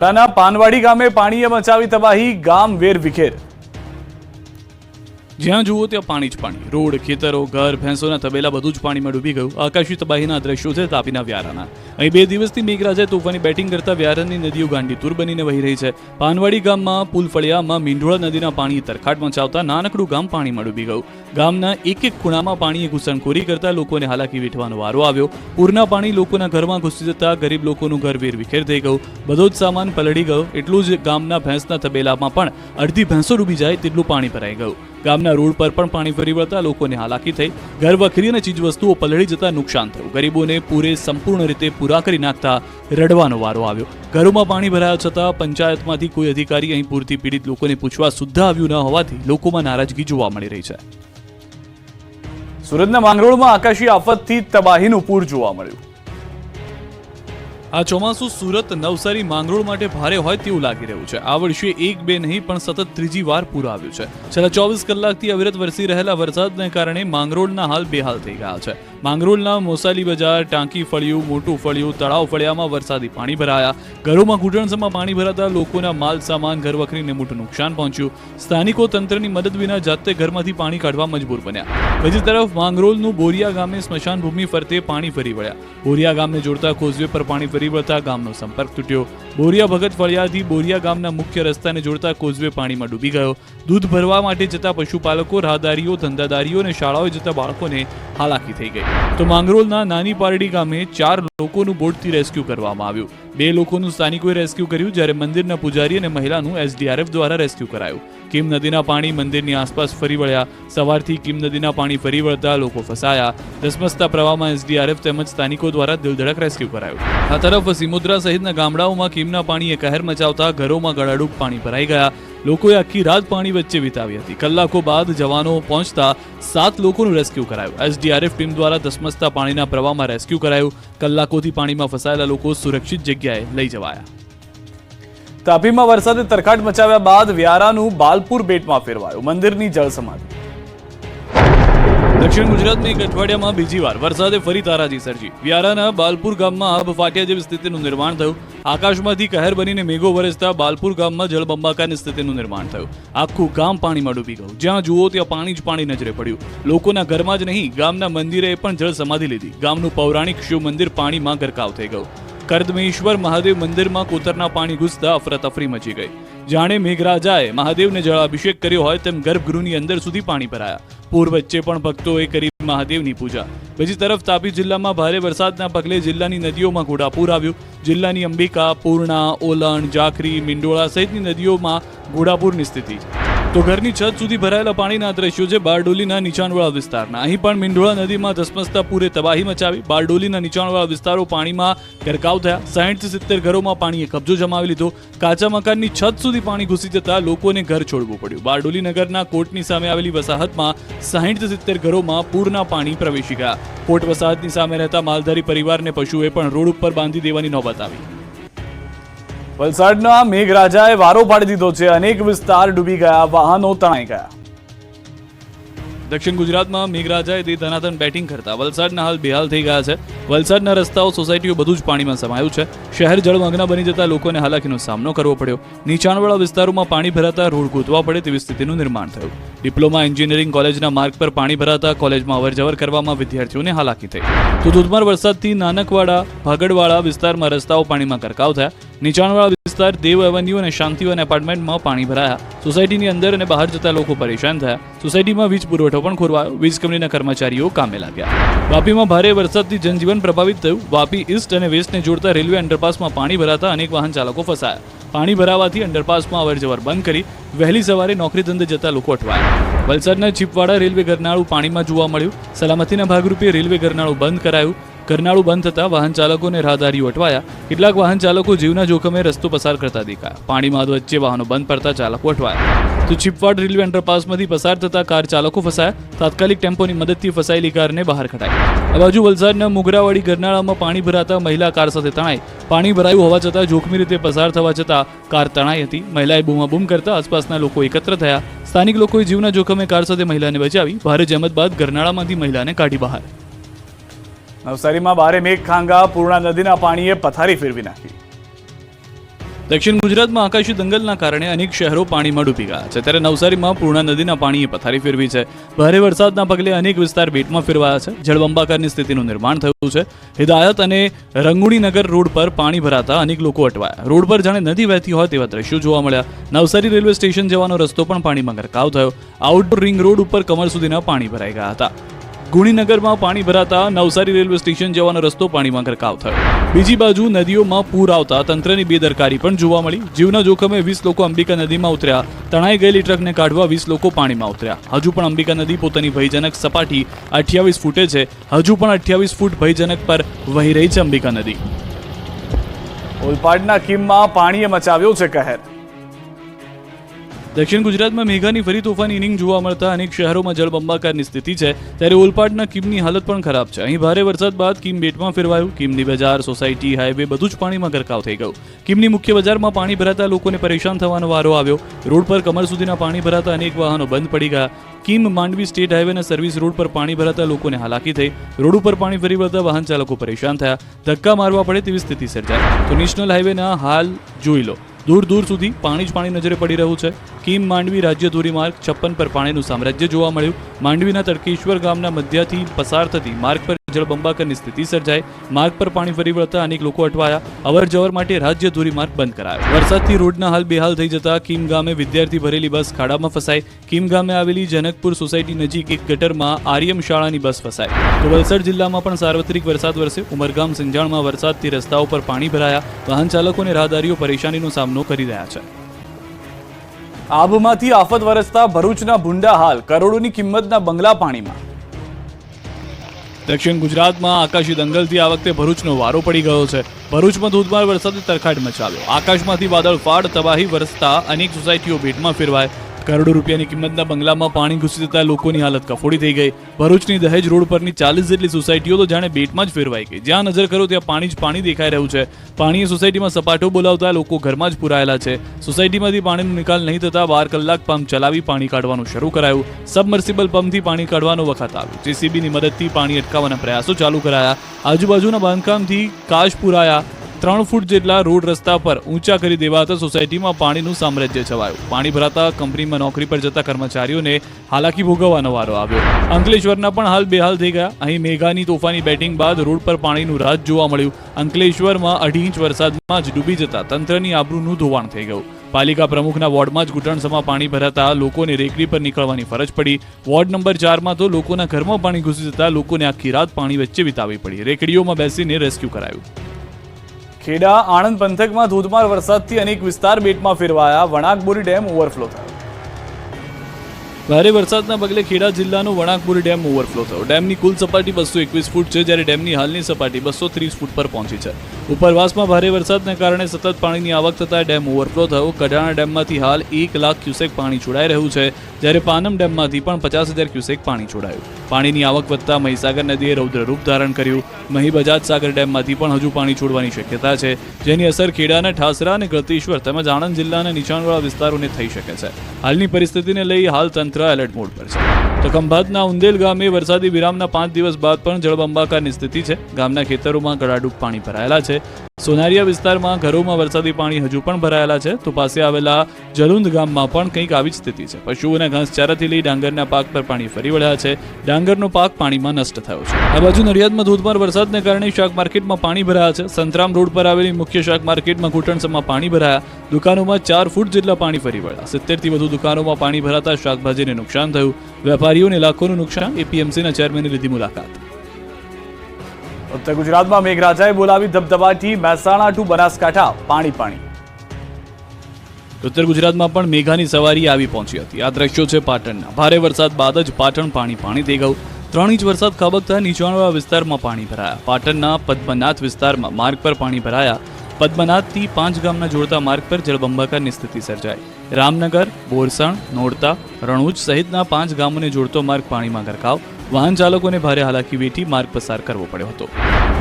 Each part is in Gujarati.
પાનવાડી ગામે પાણીએ મચાવી તબાહી, ગામ વેર વિખેર। જ્યાં જુઓ ત્યાં પાણી જ પાણી, રોડ, ખેતરો, ઘર, ભેંસોના તબેલા બધું જ પાણીમાં ડૂબી ગયું। આકાશી તબાહીના દ્રશ્યો છે તાપીના વ્યારાના। અહીં 2 દિવસથી મેઘરાજાએ તોફાની બેટિંગ કરતા વ્યારાની નદીઓ ગાંડીતુર બનીને વહી રહી છે। પાનવાડી ગામમાં પુલફળિયામાં મીંઢોળા નદીના પાણીએ તરખાટ મચાવતા નાનકડું ગામ પાણીમાં ડૂબી ગયું। ગામના એક ખૂણામાં પાણીએ ઘૂસણખોરી કરતા લોકોને હાલાકી વેઠવાનો વારો આવ્યો। પૂરના પાણી લોકોના ઘરમાં ઘૂસી જતા ગરીબ લોકોનું ઘર વેર વિખેર થઈ ગયું। બધો જ સામાન પલળી ગયો। એટલું જ ગામના ભેંસના તબેલામાં પણ અડધી ભેંસો ડૂબી જાય તેટલું પાણી ભરાઈ ગયું। ગામના રોડ પર પણ પાણી ફરી વળતા લોકોને હાલાકી થઈ। ઘર વખરી અને ચીજવસ્તુઓ પલળી જતા નુકસાન થયું। ગરીબોને પૂરે સંપૂર્ણ રીતે પૂરા કરી નાખતા રડવાનો વારો આવ્યો। ઘરોમાં પાણી ભરાયા છતાં પંચાયતમાંથી કોઈ અધિકારી અહીં પૂરથી પીડિત લોકોને પૂછવા સુદ્ધા આવ્યું ન હોવાથી લોકોમાં નારાજગી જોવા મળી રહી છે। સુરતના માંગરોળમાં આકાશી આફતથી તબાહીનું પૂર જોવા મળ્યું। આ ચોમાસું સુરત, નવસારી, માંગરોળ માટે ભારે હોય તેવું લાગી રહ્યું છે। આ વર્ષે 1-2 નહીં પણ સતત ત્રીજી વાર પૂર આવ્યું છે। છેલ્લા 24 કલાકથી અવિરત વરસી રહેલા વરસાદને કારણે માંગરોળના હાલ બેહાલ થઈ ગયા છે। માંગરોળના મોસાલી બજાર, ટાંકી ફળિયું, મોટું ફળિયું, તળાવ ફળિયામાં વરસાદી પાણી ભરાયા। ઘરોમાં ઘૂંટણસમાં પાણી ભરાતા લોકોના માલ સામાન, ઘર વખરીને મોટું નુકસાન પહોંચ્યું। સ્થાનિકો તંત્રની મદદ વિના જાતે ઘરમાંથી પાણી કાઢવા મજબૂર બન્યા। બીજી તરફ માંગરોળનું બોરિયા ગામે સ્મશાન ભૂમિ ફરતે પાણી ફરી વળ્યા। બોરિયા ગામને જોડતા કોઝવે પર પાણી ફરી વળતા ગામનો સંપર્ક તૂટ્યો। બોરિયા ભગત ફળિયાથી બોરિયા ગામના મુખ્ય રસ્તાને જોડતા કોઝવે પાણીમાં ડૂબી ગયો। દૂધ ભરવા માટે જતા પશુપાલકો, રાહદારીઓ, ધંધાદારીઓ અને શાળાઓએ જતા બાળકોને હાલાકી થઈ ગઈ। તો માંગરોળના નાની પારડી ગામે 4 લોકોનું બોટથી રેસ્ક્યુ કરવામાં આવ્યું। 2 લોકોનું સ્થાનિકોએ રેસ્ક્યુ કર્યું, જ્યારે મંદિરના પૂજારી અને મહિલાનું SDRF દ્વારા રેસ્ક્યુ કરાયું। કીમ નદીના પાણી મંદિરની આસપાસ ફરી વળ્યા। સવારથી કીમ નદીના પાણી ફરી વળતા લોકો ફસાયા। ધસમસતા પ્રવાહમાં SDRF તેમજ સ્થાનિકો દ્વારા દિલધડક રેસ્ક્યુ કરાયું। આ તરફ સિમુદ્રા સહિતના ગામડાઓમાં કીમના પાણીએ કહેર મચાવતા ઘરોમાં ગળાડૂબ પાણી ભરાઈ ગયા। લોકોએ આખી રાત પાણી વચ્ચે વિતાવી હતી। કલાકો બાદ જવાનો પહોંચતા 7 લોકોનું રેસ્ક્યુ કરાયું। SDRF ટીમ દ્વારા ધસમસતા પાણીના પ્રવાહમાં રેસ્ક્યુ કરાયું। કલાકોથી પાણીમાં ફસાયેલા લોકો સુરક્ષિત જગ્યાએ લઈ જવાયા। તાપીમાં વરસાદે તરખાટ મચાવ્યા બાદ વ્યારાનું બાલપુર બેટમાં ફેરવાયું। મંદિરની જળ સમાધિ। દક્ષિણ ગુજરાતમાં એક અઠવાડિયામાં બીજી વાર વરસાદે ફરી તારાજી સર્જી। વ્યારાના બાલપુર ગામમાં આભ ફાટ્યા જેવી સ્થિતિનું નિર્માણ થયું। આકાશમાંથી કહેર બનીને મેઘો વરસતા બાલપુર ગામમાં જળબંબાકારની સ્થિતિનું નિર્માણ થયું। આખું ગામ પાણીમાં ડૂબી ગયું। જ્યાં જુઓ ત્યાં પાણી જ પાણી નજરે પડ્યું। લોકોના ઘરમાં જ નહીં, ગામના મંદિરે પણ જળ સમાધિ લીધી। ગામનું પૌરાણિક શિવ મંદિર પાણીમાં ગરકાવ થઈ ગયું। કર્દમેશ્વર મહાદેવ મંદિરમાં કોતરના પાણી ઘૂસતા અફરાતફરી મચી ગઈ। જાણે મેઘરાજાએ મહાદેવને જળાભિષેક કર્યો હોય તેમ ગર્ભગૃહની અંદર સુધી પાણી ભરાયા। પૂર વચ્ચે પણ ભક્તોએ કરી મહાદેવની પૂજા। બીજી તરફ તાપી જિલ્લામાં ભારે વરસાદના પગલે જિલ્લાની નદીઓમાં ઘોડાપૂર આવ્યું। જિલ્લાની અંબિકા, પૂર્ણા, ઓલણ, જાખરી, મીંડોળા સહિતની નદીઓમાં ઘોડાપૂરની સ્થિતિ। તો ઘરની છત સુધી ભરાયેલા પાણીના દ્રશ્યો છે બારડોલીના નીચાણવાળા વિસ્તારના। અહીં પણ મીંઢોળા નદીમાં ધસમસતા પૂરે તબાહી મચાવી। બારડોલીના નીચાણવાળા વિસ્તારો પાણીમાં ગરકાવ થયા। 60-70 ઘરોમાં પાણીએ કબજો જમાવી લીધો। કાચા મકાનની છત સુધી પાણી ઘૂસી જતા લોકોને ઘર છોડવું પડ્યું। બારડોલી નગરના કોટની સામે આવેલી વસાહતમાં 60-70 ઘરોમાં પૂરના પાણી પ્રવેશી ગયા। કોટ વસાહતની સામે રહેતા માલધારી પરિવારને પશુએ પણ રોડ ઉપર બાંધી દેવાની નોબત આવી। વલસાડના મેઘરાજાએ વારો પાડી દીધો છે। અનેક વિસ્તાર ડૂબી ગયા, વાહનો તણાઈ ગયા। દક્ષિણ ગુજરાતમાં મેઘરાજાએ ધનાધન બેટિંગ કરતા વલસાડના હાલ બેહાલ થઈ ગયા છે। વલસાડના રસ્તાઓ, સોસાયટીઓ બધું જ પાણીમાં સમાયું છે। શહેર જળમગ્ન બની જતા લોકોને હાલાકીનો સામનો કરવો પડ્યો। નીચાણવાળા વિસ્તારોમાં પાણી ભરાતા રોડ ગોતવા પડે તેવી સ્થિતિનું નિર્માણ થયું। ડિપ્લોમા એન્જિનિયરિંગ કોલેજના માર્ગ પર પાણી ભરાતા કોલેજમાં અવરજવર કરવામાં વિદ્યાર્થીઓને હાલાકી થઈ। તો ધોધમાર વરસાદથી નાનકવાડા, ભાગડવાળા વિસ્તારમાં રસ્તાઓ પાણીમાં ગરકાવ થયા। નીચાણવાળા વિસ્તાર, દેવ એવન્યુ અને શાંતિવન એપાર્ટમેન્ટમાં પાણી ભરાયા। સોસાયટીની અંદર અને બહાર જતા લોકો પરેશાન થયા। સોસાયટીમાં વીજ પુરવઠો પણ ખોરવાયો। વીજ કંપનીના કર્મચારીઓ કામે લાગ્યા। વાપીમાં ભારે વરસાદથી જનજીવન પ્રભાવિત થયું। વાપી ઈસ્ટ અને વેસ્ટને જોડતા રેલવે અંડરપાસમાં પાણી ભરાતા અનેક વાહન ચાલકો ફસાયા। પાણી ભરાવાથી અંડરપાસમાં અવરજવર બંધ કરી વહેલી સવારે નોકરી ધંધે જતા લોકો અટવાયા। વલસાડના ચીપવાડા રેલવે ગરનાળું પાણીમાં જોવા મળ્યું। સલામતીના ભાગરૂપે રેલવે ગરનાળું બંધ કરાયું। ગરનાળું બંધ થતા વાહન ચાલકો અને રાહદારીઓ અટવાયા। કેટલાક વાહન ચાલકો જીવના જોખમે રસ્તો પસાર કરતા દેખાયા। પાણીમાં વચ્ચે વાહનો બંધ પડતા ચાલકો અટવાયા। તો ચીપવાડ રેલવે અંડરપાસમાંથી પસાર થતા કાર ચાલકો ફસાયા। તાત્કાલિક ટેમ્પોની મદદથી ફસાયેલી કારને બહાર કઢાઈ। આ બાજુ વલસાડના મુગરાવાડી ગરનાળામાં પાણી ભરાતા મહિલા કાર સાથે તણાઈ। પાણી ભરાયું હોવા છતાં જોખમી રીતે પસાર થવા છતાં કાર તણાઈ હતી। મહિલાએ બૂમાબૂમ કરતા આસપાસના લોકો એકત્ર થયા। સ્થાનિક લોકોએ જીવના જોખમે કાર સાથે મહિલાને બચાવી। ભારે જહેમત બાદ ગરનાળામાંથી મહિલાને કાઢી બહાર। નવસારીમાં ભારે મેઘ ખાંગા, પૂર્ણા નદીના પાણીએ પથારી ફેરવી નાખી। દક્ષિણ ગુજરાતમાં આકાશી દંગલના કારણે અનેક શહેરો પાણીમાં ડૂબી ગયા છે, ત્યારે નવસારીમાં પૂર્ણા નદીના પાણીએ પથારી ફેરવી છે. ભારે વરસાદના પગલે અનેક વિસ્તાર બેટમાં ફેરવાયા છે. જળબંબાકારની સ્થિતિનું નિર્માણ થયું છે. હિદાયત અને રંગુણીનગર રોડ પર પાણી ભરાતા અનેક લોકો અટવાયા. રોડ પર જાણે નદી વહેતી હોય તેવા દ્રશ્યો જોવા મળ્યા. નવસારી રેલવે સ્ટેશન જવાનો રસ્તો પણ પાણીમાં ગરકાવ થયો. આઉટડોર રિંગ રોડ ઉપર કમર સુધીના પાણી ભરાઈ ગયા હતા. ગુણીનગરમાં પાણી ભરાતા નવસારી રેલવે સ્ટેશન જવાનો રસ્તો પાણીમાં ગરકાવ થયો. બીજી બાજુ નદીઓમાં પૂર આવતા તંત્રની બેદરકારી પણ જોવા મળી. જીવના જોખમે 20 લોકો અંબિકા નદીમાં ઉતર્યા. તણાઈ ગયેલી ટ્રકને કાઢવા 20 લોકો પાણીમાં ઉતર્યા. હજુ પણ અંબિકા નદી પોતાની ભયજનક સપાટી 28 ફૂટે છે. હજુ પણ 28 ફૂટ ભયજનક પર વહી રહી છે અંબિકા નદી. ઓલપાડના કીમમાં પાણીએ મચાવ્યો છે કહેર. દક્ષિણ ગુજરાતમાં મેઘાની ફરી તોફાની ઇનિંગ જોવા મળતા અનેક શહેરોમાં જળબંબાકારની સ્થિતિ છે, ત્યારે ઓલપાડના કીમની હાલત પણ ખરાબ છે. અહીં ભારે વરસાદ બાદ કીમ બેટમાં ફેરવાયું. કીમની બજાર, સોસાયટી, હાઈવે બધું જ પાણીમાં ગરકાવ થઈ ગયું. કીમની મુખ્ય બજારમાં પાણી ભરાતા લોકોને પરેશાન થવાનો વારો આવ્યો. રોડ પર કમર સુધીના પાણી ભરાતા અનેક વાહનો બંધ પડી ગયા. કીમ માંડવી સ્ટેટ હાઈવેના સર્વિસ રોડ પર પાણી ભરાતા લોકોને હાલાકી થઈ. રોડ ઉપર પાણી ફરી વળતા વાહન ચાલકો પરેશાન થયા. ધક્કા મારવા પડે તેવી સ્થિતિ સર્જાઈ. તો નેશનલ હાઈવેના હાલ જોઈ લો. દૂર દૂર સુધી પાણી જ પાણી નજરે પડી રહ્યું છે. કીમ માંડવી રાજ્ય ધોરીમાર્ગ 56 પર પાણીનું સામ્રાજ્ય જોવા મળ્યું. માંડવીના તડકેશ્વર ગામના મધ્યથી પસાર થતી માર્ગ પર જળબંબાકારની સ્થિતિ સર્જાઈ. માર્ગ પર પાણી ફરી વળતા અનેક લોકો અટવાયા. અવર જવર માટે રાજ્ય ધોરીમાર્ગ બંધ કરાયો. વરસાદથી રોડના હાલ બેહાલ થઈ જતા કીમ ગામે વિદ્યાર્થી ભરેલી બસ ખાડામાં ફસાઈ. કીમ ગામે આવેલી જનકપુર સોસાયટી નજીક એક ગટરમાં આર્યમ શાળાની બસ ફસાઈ. તો વલસાડ જિલ્લામાં પણ સાર્વત્રિક વરસાદ વરસ્યો. ઉમરગામ સિંજાણમાં વરસાદથી રસ્તાઓ પર પાણી ભરાયા. વાહન ચાલકો અને રાહદારીઓ પરેશાનીનો સામનો કરી રહ્યા છે. આબમાંથી આફત વરસતા ભરૂચના ભૂંડા હાલ. કરોડોની કિંમતના બંગલા પાણીમાં. દક્ષિણ ગુજરાતમાં આકાશી દંગલથી આ વખતે ભરૂચનો વારો પડી ગયો છે. ભરૂચમાં ધોધમાર વરસાદે તરખાટ મચાવ્યો. આકાશમાંથી વાદળ ફાડ તબાહી વરસતા અનેક સોસાયટીઓ બેટમાં ફેરવાય. કરોડો રૂપિયાની કિંમતના બંગલામાં પાણી ઘૂસી જતા લોકોની હાલત કફોડી થઈ ગઈ. ભરૂચની દહેજ રોડ પરની 40 જેટલી સોસાયટીઓ તો જાણે બેટમાં જ ફેરવાઈ ગઈ. જ્યાં નજર કરો ત્યાં પાણી જ પાણી દેખાઈ રહ્યું છે. પાણીએ સોસાયટીમાં સપાટો બોલાવતા લોકો ઘરમાં જ પુરાયેલા છે. સોસાયટીમાંથી પાણીનો નિકાલ નહીં થતા 12 કલાક પંપ ચલાવી પાણી કાઢવાનું શરૂ કરાયું. સબમર્સિબલ પંપથી પાણી કાઢવાનો વખત આવ્યો. જેસીબીની મદદથી પાણી અટકાવવાના પ્રયાસો ચાલુ કરાયા. આજુબાજુના બાંધકામથી કાચ પુરાયા. 3 ફૂટ જેટલા રોડ રસ્તા પર ઊંચા કરી દેવાતા સોસાયટીમાં પાણીનું સામ્રાજ્ય છવાયું. પાણી ભરાતા કંપનીમાં નોકરી પર જતા કર્મચારીઓને હાલાકી ભોગવવાનો વારો આવ્યો. અંકલેશ્વરના પણ હાલ બેહાલ થઈ ગયા. અહીં મેઘાની તોફાની બેટિંગ બાદ રોડ પર પાણીનું રાજ જોવા મળ્યું. અંકલેશ્વરમાં 2.5 ઇંચ વરસાદમાં જ ડૂબી જતા તંત્રની આબરૂનું ધોવાણ થઈ ગયું. પાલિકા પ્રમુખના વોર્ડમાં જ ઘૂંટણસમાં પાણી ભરાતા લોકોને રેકડી પર નીકળવાની ફરજ પડી. વોર્ડ નંબર 4માં તો લોકોના ઘરમાં પાણી ઘૂસી જતા લોકોને આખી રાત પાણી વચ્ચે વિતાવવી પડી. રેકડીઓમાં બેસીને રેસ્ક્યુ કરાયું. ખેડા આણંદ પંથકમાં ધોધમાર વરસાદથી અનેક વિસ્તાર બેટમાં ફેરવાયા. વણાકબોરી ડેમ ઓવરફ્લો થયો. ભારે વરસાદના પગલે ખેડા જિલ્લાનો વણાકબોરી ડેમ ઓવરફ્લો થયો. ડેમની કુલ સપાટી 221 ફૂટ છે, જ્યારે ડેમની હાલની સપાટી 230 ફૂટ પર પહોંચી છે. ઉપરવાસમાં ભારે વરસાદને કારણે સતત પાણીની આવક થતાં ડેમ ઓવરફ્લો થયો. કડાણા ડેમમાંથી હાલ 1 લાખ ક્યુસેક પાણી છોડાઈ રહ્યું છે, જ્યારે પાનમ ડેમમાંથી પણ 50,000 ક્યુસેક પાણી છોડાયું. પાણીની આવક વધતા મહીસાગર નદીએ રૌદ્ર રૂપ ધારણ કર્યું. મહી બજાજ સાગર ડેમમાંથી પણ હજુ પાણી છોડવાની શક્યતા છે, જેની અસર ખેડાના ઠાસરા અને ગળતેશ્વર તેમજ આણંદ જિલ્લાના નીચાણવાળા વિસ્તારોને થઈ શકે છે. હાલની પરિસ્થિતિને લઈ હાલ તંત્ર એલર્ટ મોડ પર છે. તો ખંભાતના ઉંદેલ ગામે વરસાદી વિરામના 5 દિવસ બાદ પણ જળબંબાકારની સ્થિતિ છે. ગામના ખેતરોમાં ગળાડૂબ પાણી ભરાયેલા છે. સોનારિયા વિસ્તારમાં ઘરોમાં વરસાદી પાણી હજુ પણ ભરાયેલા છે. તો પાસે આવેલા જલુંદ ગામમાં પણ કંઈક આવી જ સ્થિતિ છે. પશુઓના ઘાસચારાથી લઈ ડાંગરના પાક પર પાણી ફરી વળ્યા છે. ડાંગરનો પાક પાણીમાં નષ્ટ થયો છે. આ બાજુ નડિયાદમાં ધોધમાર વરસાદને કારણે શાક માર્કેટમાં પાણી ભરાયા છે. સંતરામ રોડ પર આવેલી મુખ્ય શાક માર્કેટમાં ઘૂંટણસમાં પાણી ભરાયા. દુકાનોમાં 4 ફૂટ જેટલા પાણી ફરી વળ્યા. 70 થી વધુ દુકાનોમાં પાણી ભરાતા શાકભાજીને નુકસાન થયું. વેપારીઓને લાખોનું નુકસાન. એપીએમસીના ચેરમેને લીધી મુલાકાત. ઉત્તર ગુજરાતમાં મેઘરાજાએ બોલાવી ધબધબાટી. મહેસાણા ટુ બનાસકાંઠા પાણી પાણી. ઉત્તર ગુજરાતમાં પણ મેઘાની સવારી આવી પહોંચી હતી. આ દ્રશ્યો છે પાટણના. ભારે વરસાદ બાદ જ પાટણ પાણી પાણી થઈ ગયું. 3 ઇંચ વરસાદ ખાબકતા નીચાણવાળા વિસ્તારમાં પાણી ભરાયા. પાટણના પદ્મનાથ વિસ્તારમાં માર્ગ પર પાણી ભરાયા. પદ્મનાથથી 5 ગામના જોડતા માર્ગ પર જળબંબાકારની સ્થિતિ સર્જાઈ. રામનગર, બોરસણ, નોરતા, રણુજ સહિતના 5 ગામોને જોડતો માર્ગ પાણીમાં ગરકાવ. વાહન ચાલકોને ભારે હાલાકી વેઠી માર્ગ પસાર કરવો પડ્યો હતો.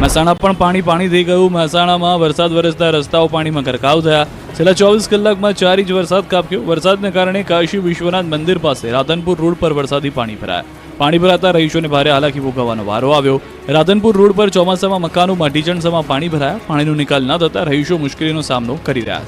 મહેસાણા પણ પાણી પાણી થઈ ગયું. મહેસાણામાં વરસાદ વરસતા રસ્તાઓ પાણીમાં ગરકાવ થયા. છેલ્લા 24 કલાકમાં 4 ઇંચ વરસાદ ખાબક્યો. વરસાદને કારણે કાશી વિશ્વનાથ મંદિર પાસે રાધનપુર રોડ પર વરસાદી પાણી ભરાયા. પાણી ભરાતા રહીશોને ભારે હાલાકી ભોગવવાનો વારો આવ્યો. રાધનપુર રોડ પર ચોમાસામાં મકાનોમાં ઢીચણસમાં પાણી ભરાયા. પાણીનો નિકાલ ન થતા રહીશો મુશ્કેલીનો સામનો કરી રહ્યા છે.